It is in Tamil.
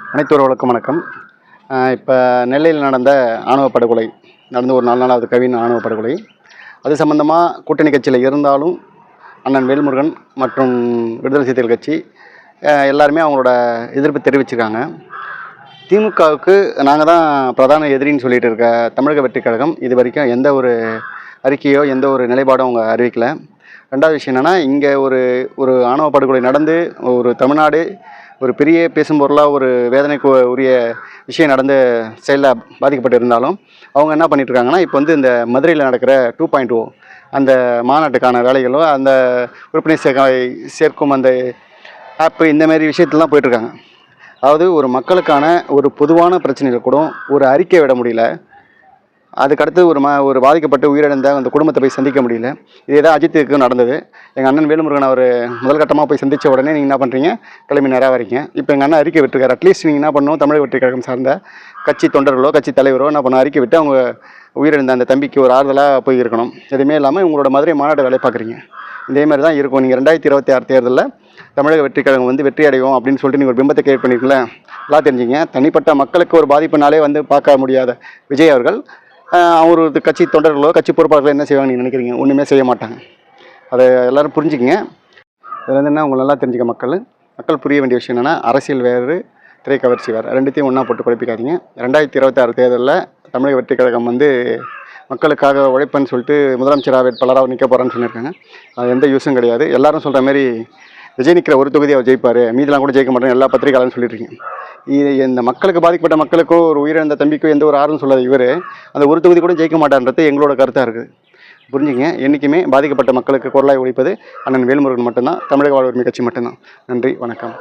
அனைத்துறவுகளுக்கும் வணக்கம். இப்போ நெல்லையில் நடந்த ஆணவ படுகொலை நடந்து ஒரு 4 நாளாவது கவின் ஆணவ படுகொலை. அது சம்மந்தமாக கூட்டணி கட்சியில் இருந்தாலும் அண்ணன் வேல்முருகன் மற்றும் விடுதலை சிறுத்தைகள் கட்சி எல்லாருமே அவங்களோட எதிர்ப்பு தெரிவிச்சிருக்காங்க. திமுகவுக்கு நாங்கள் தான் பிரதான எதிரின்னு சொல்லிட்டு இருக்க தமிழக வெற்றிக் கழகம் இது வரைக்கும் எந்த ஒரு அறிக்கையோ எந்த ஒரு நிலைப்பாடும் அவங்க அறிவிக்கலை. ரெண்டாவது விஷயம் என்னென்னா, இங்கே ஒரு ஆணவ படுகொலை நடந்து ஒரு தமிழ்நாடு ஒரு பெரிய பேசும் பொருளாக ஒரு வேதனைக்கு உரிய விஷயம் நடந்து செயலில் பாதிக்கப்பட்டு இருந்தாலும் அவங்க என்ன பண்ணிட்டுருக்காங்கன்னா, இப்போ வந்து இந்த மதுரையில் நடக்கிற 2.0 அந்த மாநாட்டுக்கான வேலைகளோ அந்த உறுப்பினர் சேர்க்கும் அந்த ஆப்பு இந்தமாரி விஷயத்துலாம் போயிட்டுருக்காங்க. அதாவது ஒரு மக்களுக்கான ஒரு பொதுவான பிரச்சனைகள் கூட ஒரு அறிக்கை விட முடியல. அதுக்கடுத்து ஒரு பாதிக்கப்பட்டு உயிரிழந்த அந்த குடும்பத்தை போய் சந்திக்க முடியல. இதே தான் அஜித்துக்கு நடந்தது. எங்கள் அண்ணன் வேல்முருகன் அவர் முதல் கட்டமாக போய் சந்தித்த உடனே நீங்கள் என்ன பண்ணுறீங்க, கிளம்பி நிராகரிங்க. இப்போ எங்கள் அண்ணன் அறிக்கை விட்டுருக்காரு. அட்லீஸ்ட் நீங்கள் என்ன பண்ணணும், தமிழக வெற்றிக் கழகம் சார்ந்த கட்சி தொண்டர்களோ கட்சி தலைவரோ என்ன பண்ண அறிக்கை விட்டு அவங்க உயிரிழந்த அந்த தம்பிக்கு ஒரு ஆறுதலாக போய் இருக்கணும். எதுவுமே இல்லாமல் உங்களோட மதுரை மாநாடு வேலை பார்க்குறீங்க. இதேமாதிரி தான் இருக்கும். நீங்கள் 2026 தேர்தலில் தமிழக வெற்றிக் கழகம் வந்து வெற்றி அடையும் அப்படின்னு சொல்லிட்டு நீங்கள் ஒரு பிம்பத்தை கிரியேட் பண்ணியிருக்கீங்களே, நல்லா தெரிஞ்சுங்க. தனிப்பட்ட மக்களுக்கு ஒரு பாதிப்புனாலே வந்து பார்க்க முடியாத விஜய் அவர்கள் ஒரு கட்சி தொண்டர்களோ கட்சி பொறுப்பாளர்களோ என்ன செய்வாங்க நீங்கள் நினைக்கிறீங்க? ஒன்றுமே செய்ய மாட்டாங்க. அதை எல்லோரும் புரிஞ்சுக்கிங்க. இதில் வந்து என்ன உங்களை நல்லா தெரிஞ்சுக்க மக்கள் புரிய வேண்டிய விஷயம் என்னென்னா, அரசியல் வேறு, திரை கவர்ச்சி வேறு, ரெண்டுத்தையும் ஒன்றா போட்டு குழப்பிக்காதீங்க. 2026 தேர்தலில் தமிழக வெற்றிக் கழகம் வந்து மக்களுக்காக உழைப்பேன்னு சொல்லிட்டு முதலமைச்சராக வேட்பாளராக நிற்க போகிறான்னு சொல்லியிருக்காங்க. அது எந்த யூஸும் கிடையாது. எல்லாரும் சொல்கிற மாதிரி விஜய் நிற்கிற ஒரு தொகுதி அவர் ஜெயிப்பார், மீதெல்லாம் கூட ஜெயிக்க மாட்டேன் எல்லா பத்திரிகையாளரும் சொல்லிட்டுருக்கீங்க. இது இந்த மக்களுக்கு பாதிக்கப்பட்ட மக்களுக்கோ ஒரு உயிரிழந்த தம்பிக்கோ எந்த ஒரு ஆர்வம் சொல்லாத இவர் அந்த ஒரு தொகுதி கூட ஜெயிக்க மாட்டான்றது எங்களோட கருத்தாக இருக்குது. புரிஞ்சுங்க. என்றைக்குமே பாதிக்கப்பட்ட மக்களுக்கு குரலாய் ஒழிப்பது அண்ணன் வேல்முருகன் மட்டும்தான், தமிழக வாழ்வுரிமை கட்சி மட்டும்தான். நன்றி, வணக்கம்.